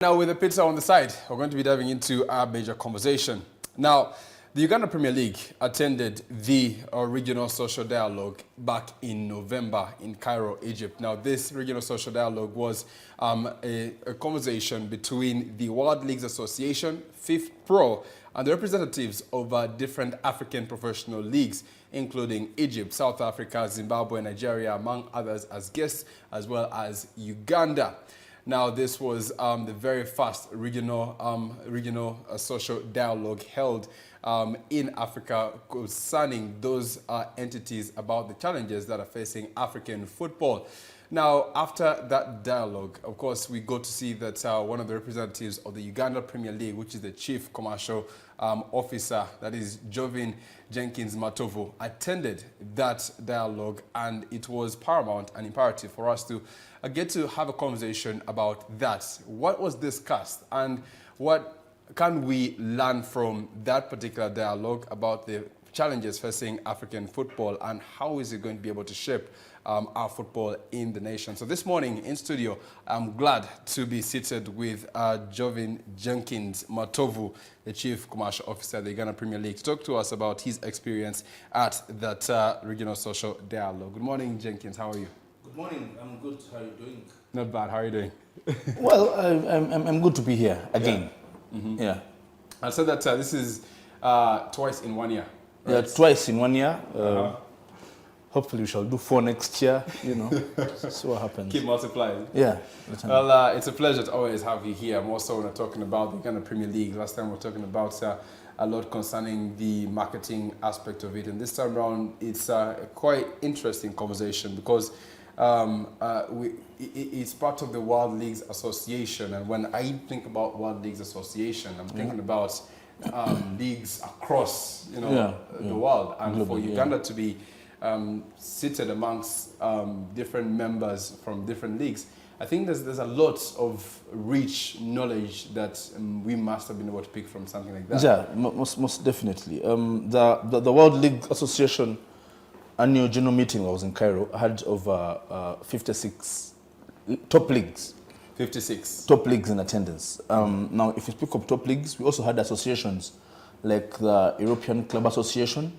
Now, with the pizza on the side, we're going to be diving into our major conversation. Now, the Uganda Premier League attended the regional social dialogue back in November in Cairo, Egypt. Now, this regional social dialogue was a conversation between the World Leagues Association, FIFA Pro, and the representatives of different African professional leagues, including Egypt, South Africa, Zimbabwe, Nigeria, among others as guests, as well as Uganda. Now, this was the very first regional social dialogue held in Africa concerning those entities about the challenges that are facing African football. Now, after that dialogue, of course, we got to see that one of the representatives of the Uganda Premier League, which is the chief commercial officer, that is Jovin Jenkins Matovu, attended that dialogue, and it was paramount and imperative for us to get to have a conversation about that. What was discussed, and what can we learn from that particular dialogue about the challenges facing African football, and how is it going to be able to shape our football in the nation? So this morning in studio, I'm glad to be seated with Jovin Jenkins Matovu, the Chief Commercial Officer of the Uganda Premier League, to talk to us about his experience at that regional social dialogue. Good morning, Jenkins. How are you? Good morning. I'm good. How are you doing? Not bad. How are you doing? Well, I'm good to be here again. Yeah. Mm-hmm. Yeah. I said that this is twice in 1 year. Right? Yeah, twice in 1 year. Hopefully we shall do 4 next year, you know, see what happens. Keep multiplying. Yeah. Well, it's a pleasure to always have you here, more so when we're talking about the Uganda Premier League. Last time we were talking about a lot concerning the marketing aspect of it, and this time around it's a quite interesting conversation because it's part of the World Leagues Association, and when I think about World Leagues Association, I'm thinking about leagues across, you know, the world, and globally, for Uganda to be seated amongst different members from different leagues, I think there's a lot of rich knowledge that we must have been able to pick from something like that. Yeah, most definitely. The World League Association annual general meeting that was in Cairo had over 56 top leagues. 56 top leagues in attendance. Now, if you speak of top leagues, we also had associations like the European Club Association.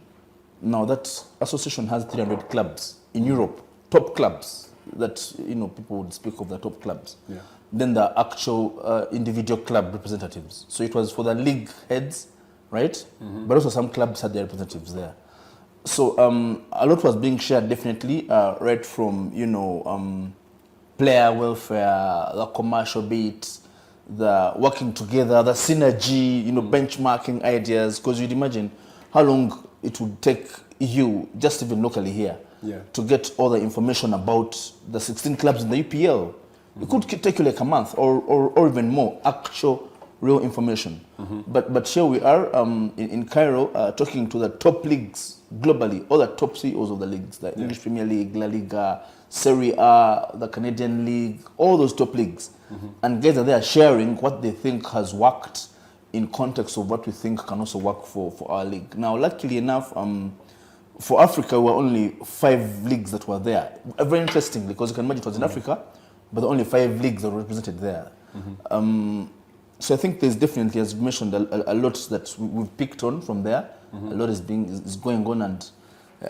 Now, that association has 300 clubs in Europe, top clubs that, you know, people would speak of the top clubs. Yeah. Then the actual individual club representatives. So it was for the league heads, right? Mm-hmm. But also some clubs had their representatives there. So a lot was being shared, definitely, right from, you know, player welfare, the commercial bit, the working together, the synergy, you know, benchmarking ideas, because you'd imagine how long it would take you, just even locally here, to get all the information about the 16 clubs in the UPL. It could take you like a month or even more, actual real information. But here we are in Cairo talking to the top leagues globally, all the top CEOs of the leagues, the English Premier League, La Liga, Serie A, the Canadian League, all those top leagues. And guys are there sharing what they think has worked in context of what we think can also work for our league. Now, luckily enough, for Africa, we were only 5 leagues that were there. Very interesting, because you can imagine it was in Africa, but there were only 5 leagues that were represented there. So I think there's definitely, as you mentioned, a lot that we've picked on from there. A lot is going on, and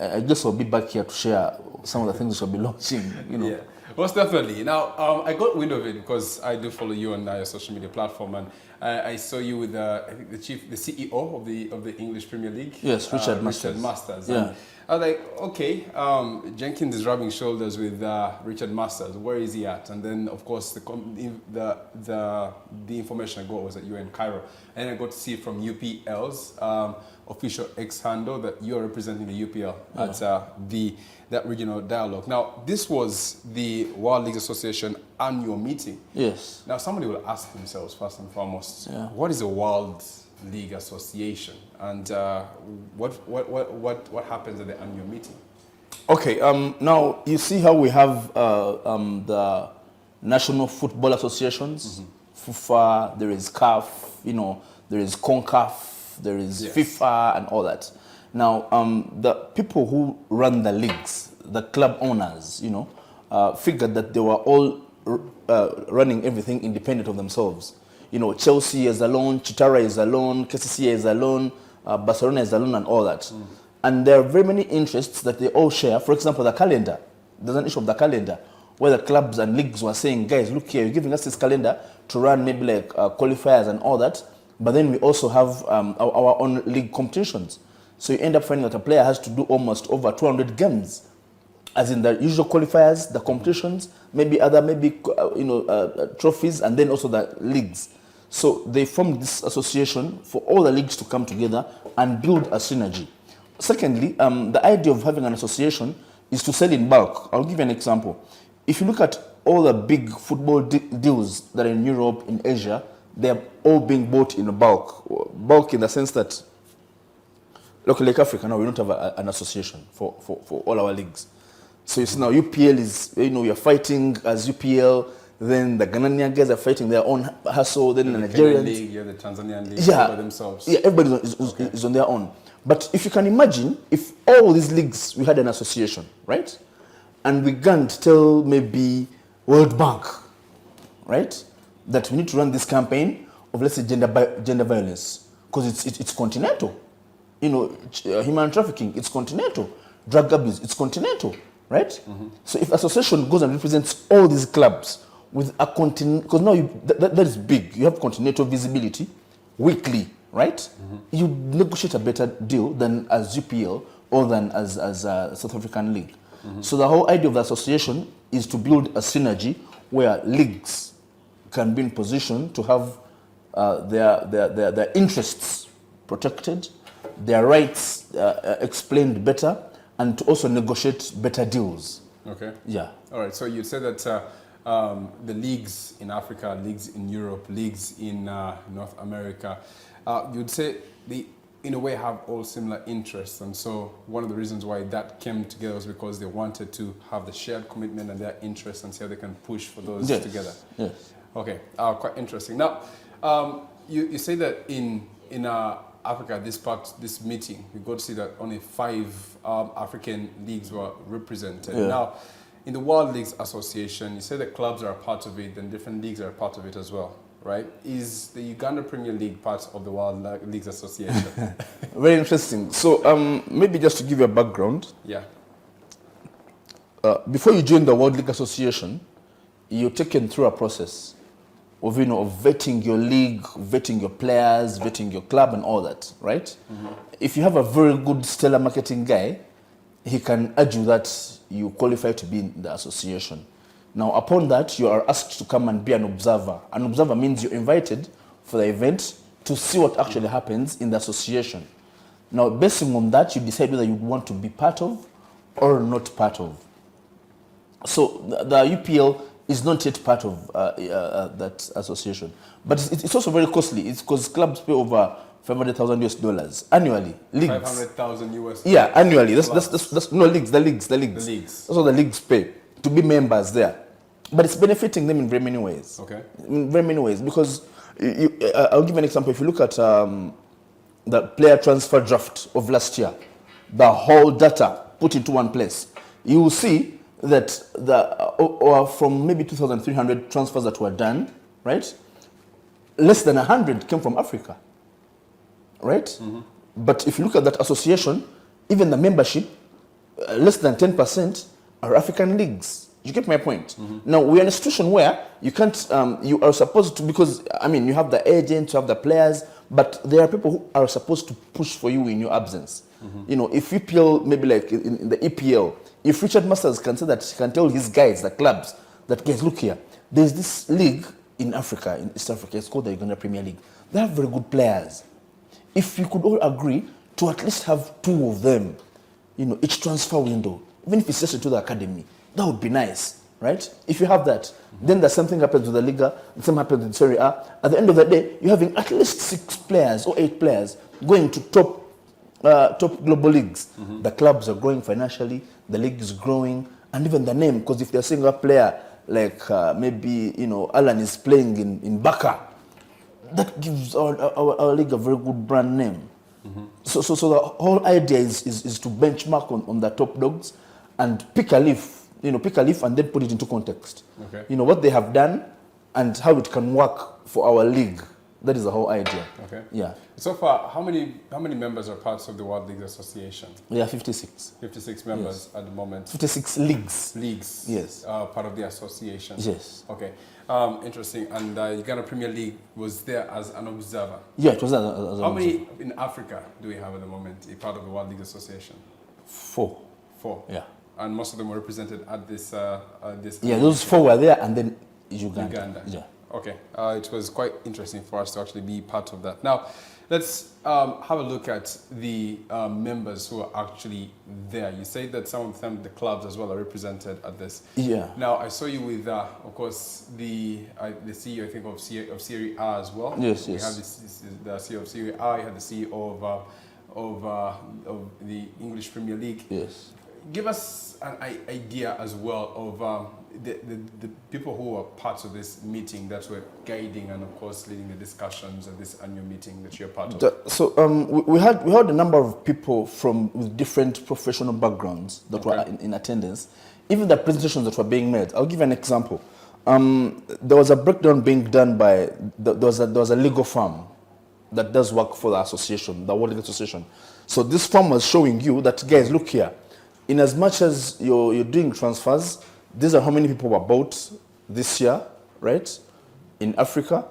I guess I'll be back here to share some of the things we shall be launching, you know. Yeah, most definitely. Now, I got wind of it because I do follow you on your social media platform, and I saw you with I think the CEO of the English Premier League. Yes, Richard Masters. Richard Masters. Yeah. And I was like, okay, Jenkins is rubbing shoulders with Richard Masters. Where is he at? And then, of course, the information I got was that you were in Cairo, and I got to see from UPL's official X handle that you're representing the UPL at that regional dialogue. Now, this was the World League Association annual meeting. Yes. Now, somebody will ask themselves first and foremost, what is a World League Association, and what happens at the annual meeting? Okay. Now you see how we have the national football associations, FUFA. There is CAF. You know, there is CONCAF. There is FIFA and all that. Now, the people who run the leagues, the club owners, you know, figured that they were all running everything independent of themselves. you know, Chelsea is alone, Chitara is alone, KCCA is alone, Barcelona is alone, and all that. And there are very many interests that they all share. For example, the calendar. There's an issue of the calendar where the clubs and leagues were saying, guys, look here, you're giving us this calendar to run maybe like qualifiers and all that, but then we also have our own league competitions. So you end up finding that a player has to do almost over 200 games, as in the usual qualifiers, the competitions, maybe other trophies, and then also the leagues. So they formed this association for all the leagues to come together and build a synergy. Secondly, the idea of having an association is to sell in bulk. I'll give you an example. If you look at all the big football deals that are in Europe, in Asia, they're all being bought in bulk. Bulk in the sense that, look, like Africa now, we don't have an association for all our leagues. So you see now UPL is, you're fighting as UPL, then the Ghanaian guys are fighting their own hustle, then the Nigerians. League, you have the Tanzanian league, by themselves. Yeah, everybody is on their own. But if you can imagine, if all these leagues, we had an association, right? And we can't tell maybe World Bank, right, that we need to run this campaign of, let's say, gender violence, because it's continental. Human trafficking, it's continental. Drug abuse, it's continental, right? So if association goes and represents all these clubs with a continent, because now that is big, you have continental visibility weekly, right? You negotiate a better deal than as UPL or than as a South African league. So the whole idea of the association is to build a synergy where leagues can be in position to have their interests protected, their rights explained better, and to also negotiate better deals. Okay. Yeah. All right. So you said that the leagues in Africa, leagues in Europe, leagues in North America, you'd say they, in a way, have all similar interests. And so one of the reasons why that came together was because they wanted to have the shared commitment and their interests and see how they can push for those together. Yes. Okay. Quite interesting. Now, you say that in Africa, this meeting, we got to see that only 5 African leagues were represented. Yeah. Now, in the World Leagues Association, you say the clubs are a part of it, and different leagues are a part of it as well, right? Is the Uganda Premier League part of the World Leagues Association? Very interesting. So maybe just to give you a background. Yeah. Before you join the World League Association, you're taken through a process of vetting your league, vetting your players, vetting your club, and all that, right? If you have a very good stellar marketing guy, he can urge you that you qualify to be in the association. Now, upon that, you are asked to come and be an observer. An observer means you're invited for the event to see what actually happens in the association. Now, basing on that, you decide whether you want to be part of or not part of. So the UPL is not yet part of that association. But it's also very costly. It's because clubs pay over $500,000 annually. Leagues. 500,000 US. Yeah, annually. That's no leagues. The leagues. That's what the leagues pay to be members there. But it's benefiting them in very many ways. Okay. In very many ways, because I'll give you an example. If you look at the player transfer draft of last year, the whole data put into one place, you will see that from maybe 2,300 transfers that were done, right? Less than 100 came from Africa, right? But if you look at that association, even the membership, less than 10% are African leagues. You get my point? Now, we're in a situation where you can't, you are supposed to, because, you have the agents, you have the players, but there are people who are supposed to push for you in your absence. If EPL, maybe like in the EPL, if Richard Masters can say that, he can tell his guys, the clubs, that, guys, look here, there's this league in Africa, in East Africa, it's called the Uganda Premier League. They have very good players. If you could all agree to at least have 2 of them, each transfer window, even if it's just into the academy, that would be nice, right? If you have that, then the same thing happens with the Liga, the same happens in Serie A. At the end of the day, you're having at least 6 players or 8 players going to top global leagues. The clubs are growing financially, the league is growing, and even the name, because if they're seeing a player like maybe Alan is playing in Baka, that gives our league a very good brand name. So the whole idea is to benchmark on the top dogs and pick a leaf and then put it into context. Okay. What they have done and how it can work for our league. That is the whole idea. Okay. Yeah. So far, how many members are parts of the World League Association? We are 56. 56 members at the moment. 56 leagues. Leagues. Yes. Part of the association. Yes. Okay. Interesting. And Uganda Premier League was there as an observer. Yeah, it was as an How many in Africa do we have at the moment, a part of the World League Association? 4. 4. Yeah. And most of them were represented at this. Yeah, those 4 were there, and then Uganda. Yeah. Okay. It was quite interesting for us to actually be part of that. Now, let's have a look at the members who are actually there. You say that some of them, the clubs as well, are represented at this. Yeah. Now, I saw you with, of course, the CEO, I think, of Serie A as well. Yes, we yes. have the CEO of Serie A. You have the CEO of the English Premier League. Yes. Give us an idea as well of the people who were parts of this meeting that were guiding and, of course, leading the discussions at this annual meeting that you're part of. We had a number of people with different professional backgrounds that were in attendance. Even the presentations that were being made. I'll give you an example. There was a breakdown being done by there was a legal firm that does work for the association, the World League Association. So this firm was showing you that, guys, look here. In as much as you're doing transfers, these are how many people were bought this year, right? In Africa,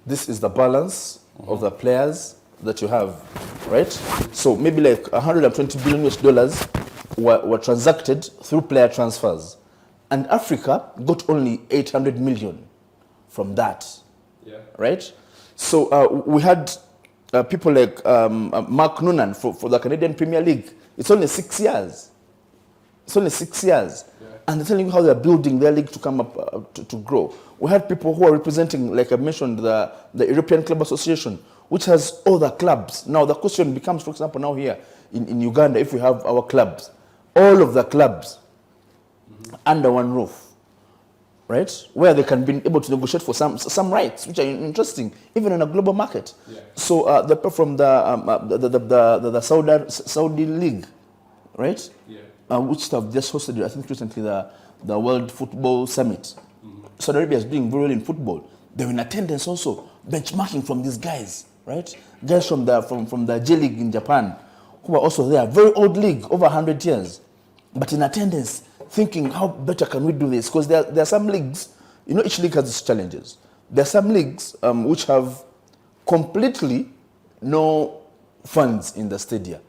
this is the balance of the players that you have, right? So maybe like 120 billion US dollars were transacted through player transfers. And Africa got only 800 million from that, right? So we had people like Mark Noonan for the Canadian Premier League. It's only 6 years. It's only 6 years. Yeah. And they're telling you how they're building their league to come up, to grow. We had people who are representing, like I mentioned, the European Club Association, which has other clubs. Now the question becomes, for example, now here in Uganda, if we have our clubs, all of the clubs under one roof, right? Where they can be able to negotiate for some rights, which are interesting, even in a global market. Yeah. So the people from the Saudi League, right? Yeah. Which have just hosted, I think recently, the World Football Summit. Saudi Arabia is doing very well in football. They're in attendance also, benchmarking from these guys, right? Guys from the J League in Japan, who are also there. Very old league, over 100 years. But in attendance, thinking, how better can we do this? Because there are some leagues, each league has its challenges. There are some leagues which have completely no funds in the stadia.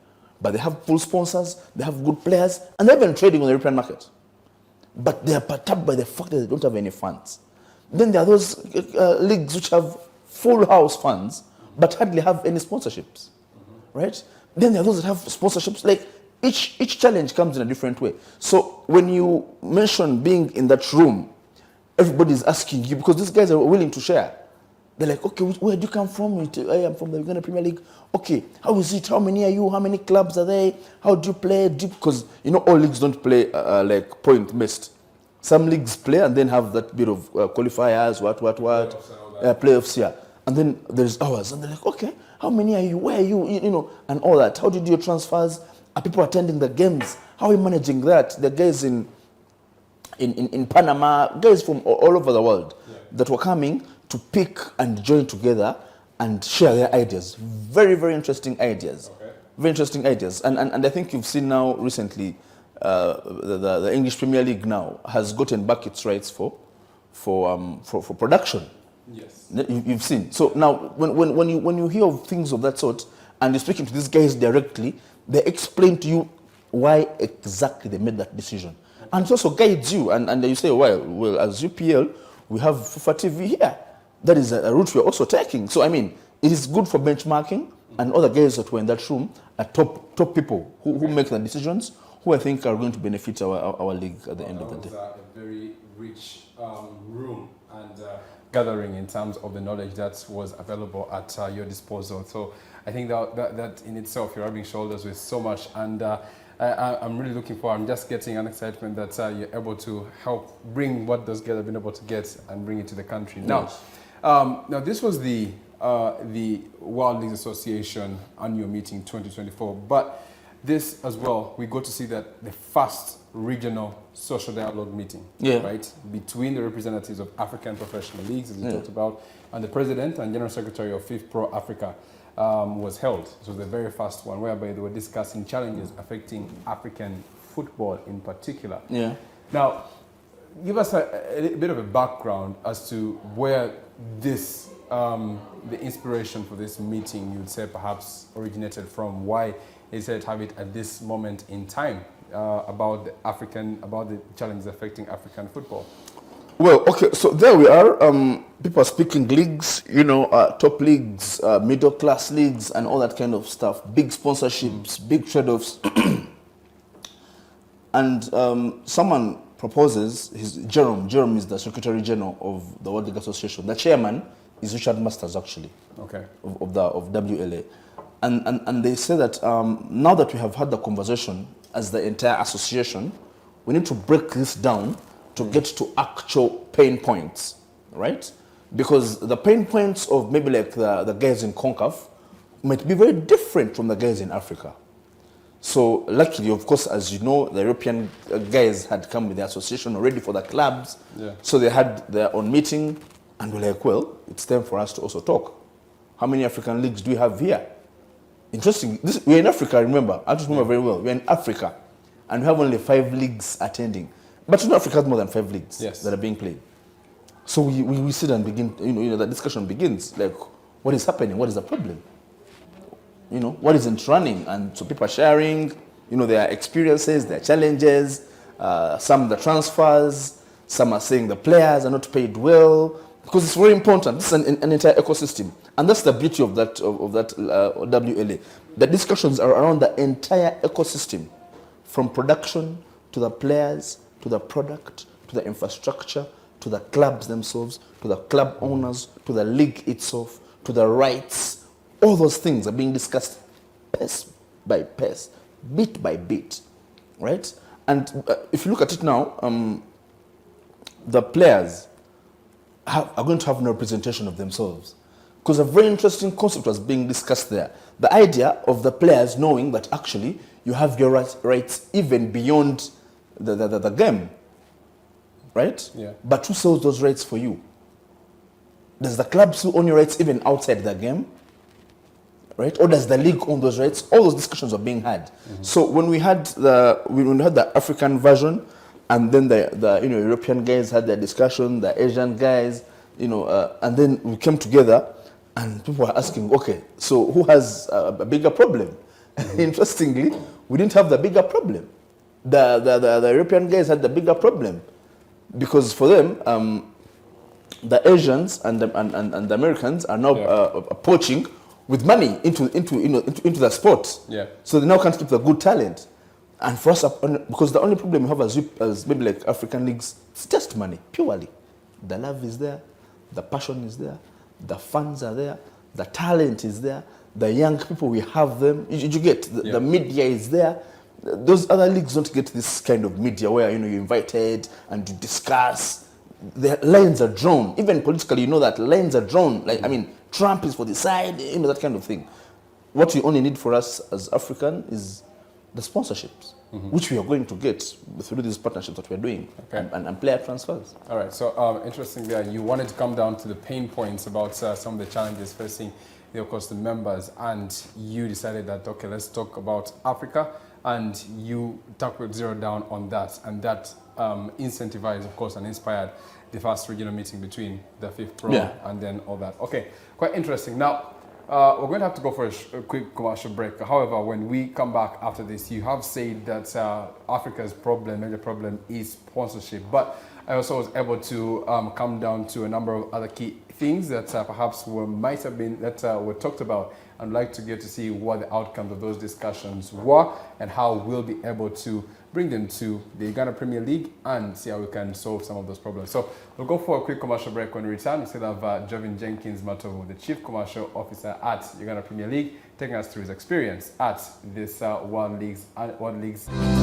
But they have full sponsors, they have good players, and they've been trading on the European market. But they are perturbed by the fact that they don't have any funds. Then there are those leagues which have full house funds, but hardly have any sponsorships, right? Then there are those that have sponsorships. Like each challenge comes in a different way. So when you mention being in that room, everybody's asking you, because these guys are willing to share. They're like, okay, where do you come from? I am from the Uganda Premier League. Okay, how is it? How many are you? How many clubs are there? How do you play? Because, all leagues don't play like point-based. Some leagues play and then have that bit of qualifiers, playoffs, yeah. And then there's ours. And they're like, okay, how many are you? Where are you? And all that. How do you do your transfers? Are people attending the games? How are you managing that? The guys in Panama, guys from all over the world that were coming to pick and join together and share their ideas. Very, very interesting ideas. Okay. Very interesting ideas. And I think you've seen now recently, the English Premier League now has gotten back its rights for production. Yes. You've seen. So now, when you hear of things of that sort, and you're speaking to these guys directly, they explain to you why exactly they made that decision. And it also guides you, and you say, well, as UPL, we have FUFA TV here. That is a route we're also taking. So, it is good for benchmarking, and other guys that were in that room are top people who make the decisions, who I think are going to benefit our league at the end of the day. That was a very rich room and gathering in terms of the knowledge that was available at your disposal. So I think that in itself, you're rubbing shoulders with so much, and I'm really looking forward. I'm just getting an excitement that you're able to help bring what those guys have been able to get and bring it to the country. Yes. Now this was the World League Association annual meeting 2024, but this as well, we got to see that the first regional social dialogue meeting, Yeah. right, between the representatives of African professional leagues, as we talked about, and the president and general secretary of FIFPro Africa was held. It was the very first one, whereby they were discussing challenges affecting African football in particular. Yeah. Now, give us a bit of a background as to where this, the inspiration for this meeting, you'd say perhaps originated from, why they decided to have it at this moment in time, about the challenges affecting African football. Well, okay, so there we are. People are speaking leagues, top leagues, middle class leagues, and all that kind of stuff. Big sponsorships, big trade-offs. And someone proposes, Jerome is the Secretary General of the World League Association. The chairman is Richard Masters, actually, Okay. of WLA. And they say that now that we have had the conversation as the entire association, we need to break this down to get to actual pain points, right? Because the pain points of maybe like the guys in CONCACAF might be very different from the guys in Africa. So luckily, of course, as you know, the European guys had come with the association already for the clubs. Yeah. So they had their own meeting, and we're like, well, it's time for us to also talk. How many African leagues do we have here? Interesting. We're in Africa, remember. I just remember very well. We're in Africa, and we have only 5 leagues attending. But in Africa, has more than 5 leagues that are being played. So we sit and begin, the discussion begins. Like, what is happening? What is the problem? What isn't running? And so people are sharing, their experiences, their challenges, some the transfers, some are saying the players are not paid well, because it's very important. This is an entire ecosystem. And that's the beauty of that WLA. The discussions are around the entire ecosystem, from production to the players, to the product, to the infrastructure, to the clubs themselves, to the club owners, to the league itself, to the rights. All those things are being discussed pace by pace, bit by bit, right? And if you look at it now, the players are going to have no representation of themselves, because a very interesting concept was being discussed there. The idea of the players knowing that actually you have your rights even beyond the game, right? Yeah. But who sells those rights for you? Does the club still own your rights even outside the game? Right? Or does the league own those rights? All those discussions are being had. So when we had the African version, and then the European guys had their discussion, the Asian guys, and then we came together, and people were asking, okay, so who has a bigger problem? Interestingly, we didn't have the bigger problem. The European guys had the bigger problem, because for them, the Asians and the Americans are now poaching with money into the sport. Yeah. So they now can't keep the good talent. And for us, because the only problem we have as maybe like African leagues, it's just money, purely. The love is there, the passion is there, the funds are there, the talent is there, the young people, we have them. You get, the media is there. Those other leagues don't get this kind of media where, you're invited and you discuss. The lines are drawn. Even politically, that lines are drawn. Like, Trump is for the side, that kind of thing. What we only need for us as African is the sponsorships, which we are going to get through these partnerships that we're doing, and player transfers. All right, so interestingly, you wanted to come down to the pain points about some of the challenges facing, of course, the members, and you decided that, okay, let's talk about Africa, and you zeroed down on that, and that incentivized, of course, and inspired the first regional meeting between the FIFPro and then all that. Okay, quite interesting. Now, we're going to have to go for a quick commercial break. However, when we come back after this, you have said that Africa's major problem is sponsorship. But I also was able to come down to a number of other key things that perhaps might have been were talked about. I'd like to get to see what the outcomes of those discussions were and how we'll be able to bring them to the Uganda Premier League and see how we can solve some of those problems. So we'll go for a quick commercial break. When we return, we still have Jovin Jenkins Matovu, the Chief Commercial Officer at Uganda Premier League, taking us through his experience at this World Leagues